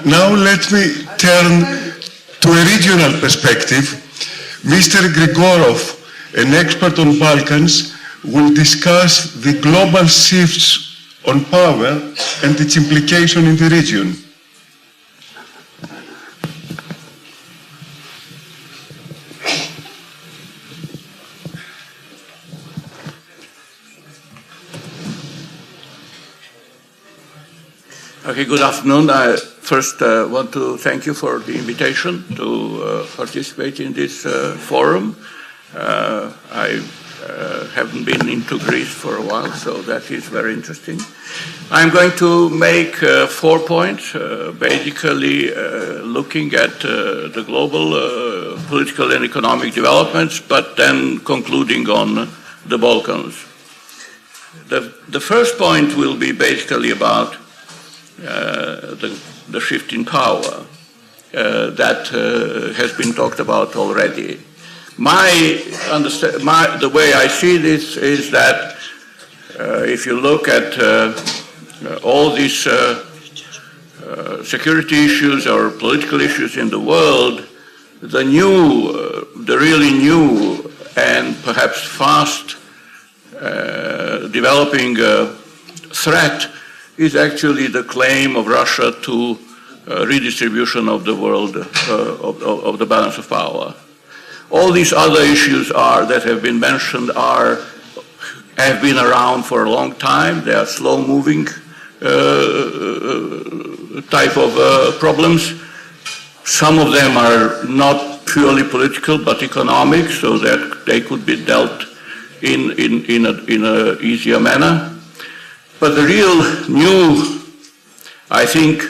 Now let me turn to a regional perspective. Mr. Gligorov, an expert on Balkans, will discuss the global shifts on power and its implication in the region. Okay, good afternoon. I first want to thank you for the invitation to participate in this forum. I haven't been into Greece for a while, so that is very interesting. I'm going to make 4 points, basically looking at the global political and economic developments, but then concluding on the Balkans. The first point will be basically about the shift in power that has been talked about already. The way I see this is that if you look at all these security issues or political issues in the world, the really new and perhaps fast developing threat is actually the claim of Russia to redistribution of the world, of the balance of power. All these other issues that have been mentioned have been around for a long time. They are slow-moving type of problems. Some of them are not purely political but economic, so that they could be dealt in an easier manner. But the real new, I think,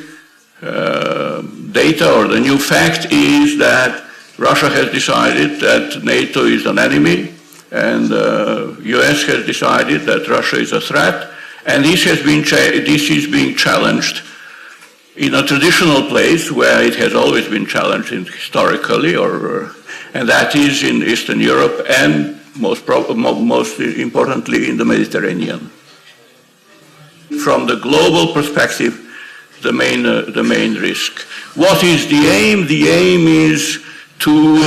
data or the new fact is that Russia has decided that NATO is an enemy, and the US has decided that Russia is a threat, and this is being challenged in a traditional place where it has always been challenged historically, and that is in Eastern Europe and most importantly in the Mediterranean. From the global perspective, the main risk. What is the aim? The aim is to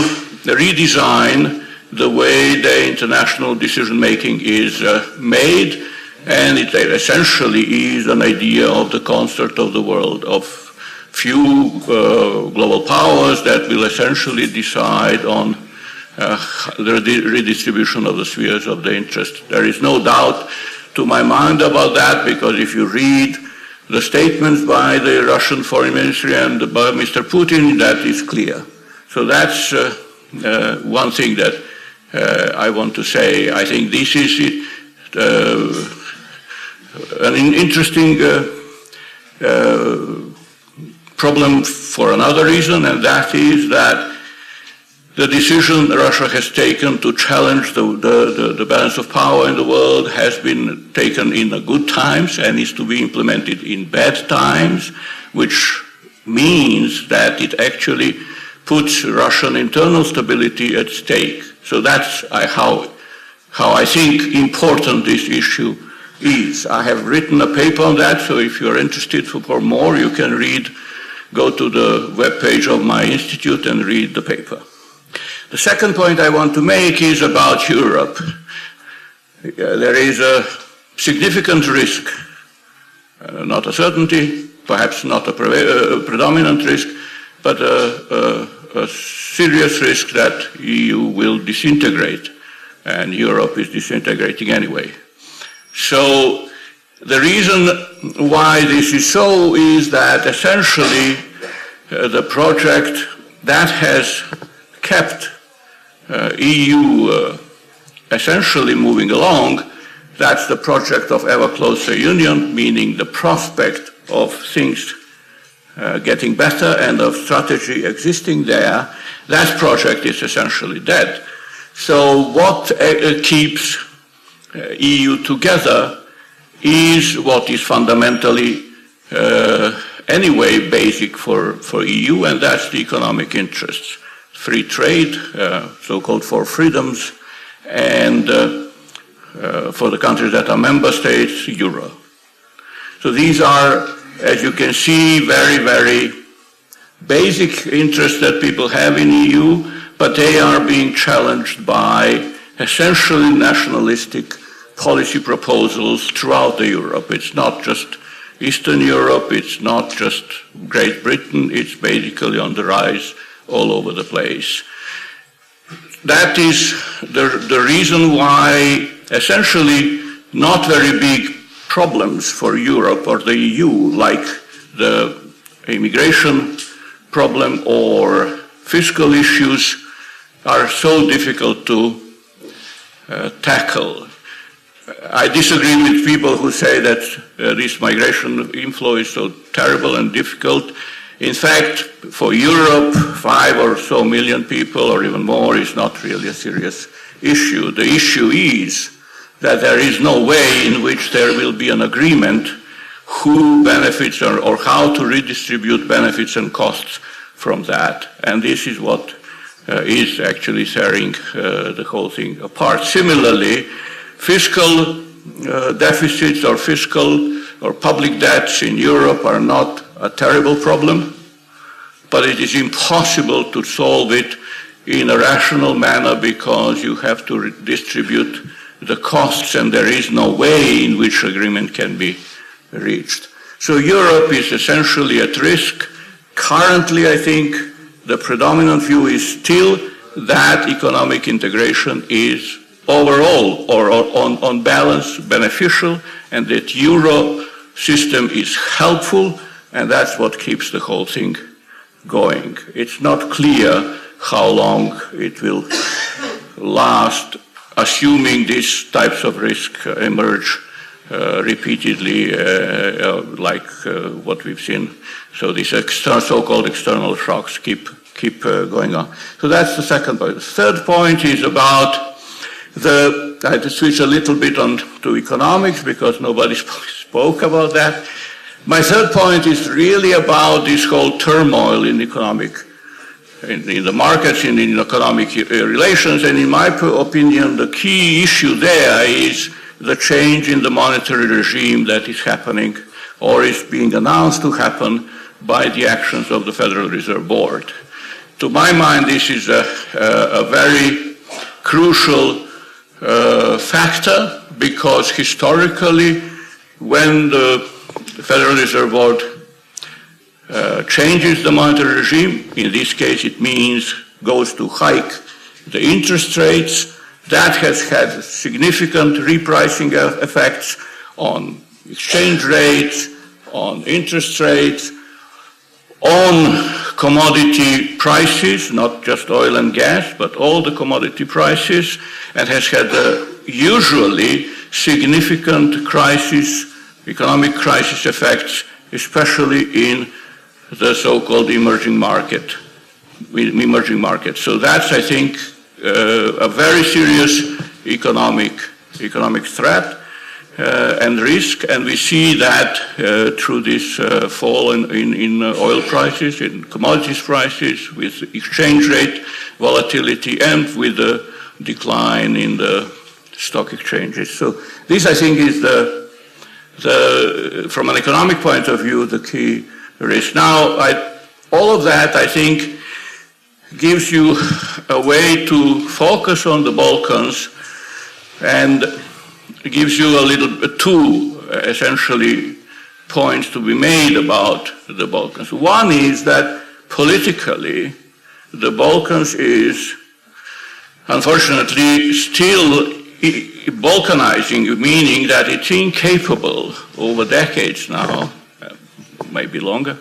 redesign the way the international decision-making is made, and it essentially is an idea of the concert of the world, of few global powers that will essentially decide on the redistribution of the spheres of the interest. There is no doubt to my mind about that, because if you read the statements by the Russian Foreign Ministry and by Mr. Putin, that is clear. So that's one thing that I want to say. I think this is an interesting problem for another reason, and that is that the decision Russia has taken to challenge the balance of power in the world has been taken in the good times and is to be implemented in bad times, which means that it actually puts Russian internal stability at stake. So that's how I think important this issue is. I have written a paper on that, so if you're interested for more, you can go to the webpage of my institute and read the paper. The second point I want to make is about Europe. There is a significant risk, not a certainty, perhaps not a predominant risk, but a serious risk that EU will disintegrate, and Europe is disintegrating anyway. So the reason why this is so is that essentially the project that has kept EU essentially moving along, that's the project of ever closer union, meaning the prospect of things getting better and of strategy existing there. That project is essentially dead. So what keeps EU together is what is fundamentally anyway basic for EU, and that's the economic interests. free trade, so-called four freedoms, and for the countries that are member states, euro. So these are, as you can see, very, very basic interests that people have in EU, but they are being challenged by essentially nationalistic policy proposals throughout the Europe. It's not just Eastern Europe, it's not just Great Britain, it's basically on the rise all over the place. That is the reason why essentially not very big problems for Europe or the EU, like the immigration problem or fiscal issues, are so difficult to tackle. I disagree with people who say that this migration inflow is so terrible and difficult. In fact, for Europe, 5 or so million people or even more is not really a serious issue. The issue is that there is no way in which there will be an agreement who benefits or how to redistribute benefits and costs from that. And this is what is actually tearing the whole thing apart. Similarly, fiscal deficits or fiscal or public debts in Europe are not a terrible problem, but it is impossible to solve it in a rational manner because you have to redistribute the costs and there is no way in which agreement can be reached. So Europe is essentially at risk. Currently, I think the predominant view is still that economic integration is overall or on balance beneficial and that euro system is helpful, and that's what keeps the whole thing going. It's not clear how long it will last, assuming these types of risk emerge repeatedly, like what we've seen. So these so-called external shocks keep going on. So that's the second point. The third point is about I had to switch a little bit on to economics because nobody spoke about that. My third point is really about this whole turmoil in economic, in the markets, in economic relations, and in my opinion, the key issue there is the change in the monetary regime that is happening or is being announced to happen by the actions of the Federal Reserve Board. To my mind, this is a very crucial factor because historically, when the Federal Reserve Board changes the monetary regime, in this case it means goes to hike the interest rates, that has had significant repricing effects on exchange rates, on interest rates, on commodity prices, not just oil and gas, but all the commodity prices, and has had usually significant economic crisis effects, especially in the so-called emerging markets. So that's, I think, a very serious economic threat and risk, and we see that through this fall in oil prices, in commodities prices, with exchange rate volatility, and with the decline in the stock exchanges. So this, I think, is from an economic point of view, the key risk. Now, all of that, I think, gives you a way to focus on the Balkans and gives you two essentially points to be made about the Balkans. One is that politically, the Balkans is unfortunately still balkanizing, meaning that it's incapable over decades now, maybe longer,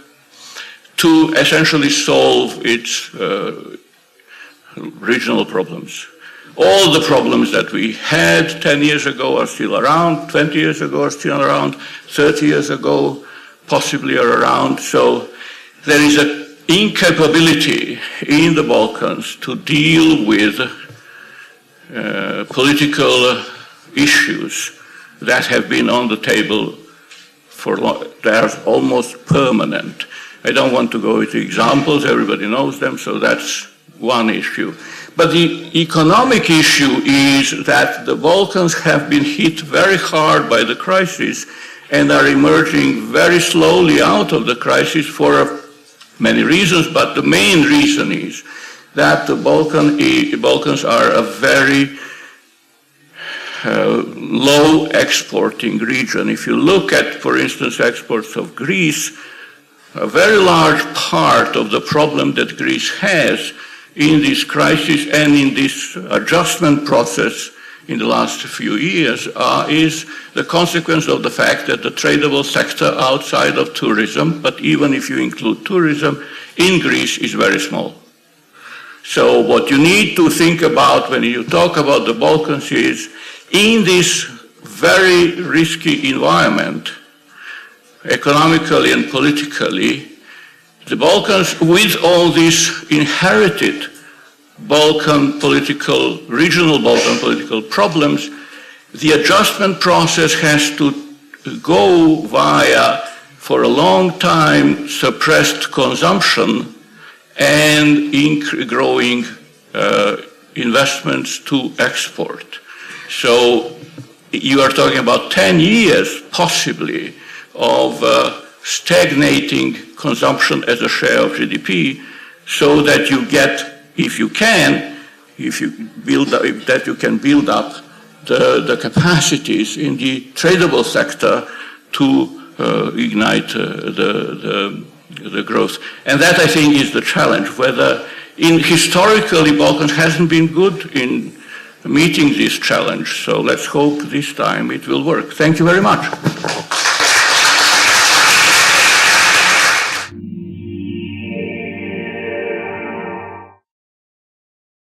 to essentially solve its regional problems. All the problems that we had 10 years ago are still around, 20 years ago are still around, 30 years ago possibly are around. So there is an incapability in the Balkans to deal with political issues that have been on the table for long. They are almost permanent. I don't want to go into examples, everybody knows them, so that's one issue. But the economic issue is that the Balkans have been hit very hard by the crisis and are emerging very slowly out of the crisis for many reasons, but the main reason is that the Balkans are a very low exporting region. If you look at, for instance, exports of Greece, a very large part of the problem that Greece has in this crisis and in this adjustment process in the last few years is the consequence of the fact that the tradable sector outside of tourism, but even if you include tourism, in Greece is very small. So what you need to think about when you talk about the Balkans is, in this very risky environment, economically and politically, the Balkans, with all these inherited regional Balkan political problems, the adjustment process has to go via, for a long time, suppressed consumption and growing investments to export. So you are talking about 10 years, possibly, of stagnating consumption as a share of GDP, so that you get, if you can build up the capacities in the tradable sector to ignite the growth. And that, I think, is the challenge, whether historically Balkans hasn't been good in meeting this challenge. So let's hope this time it will work. Thank you very much.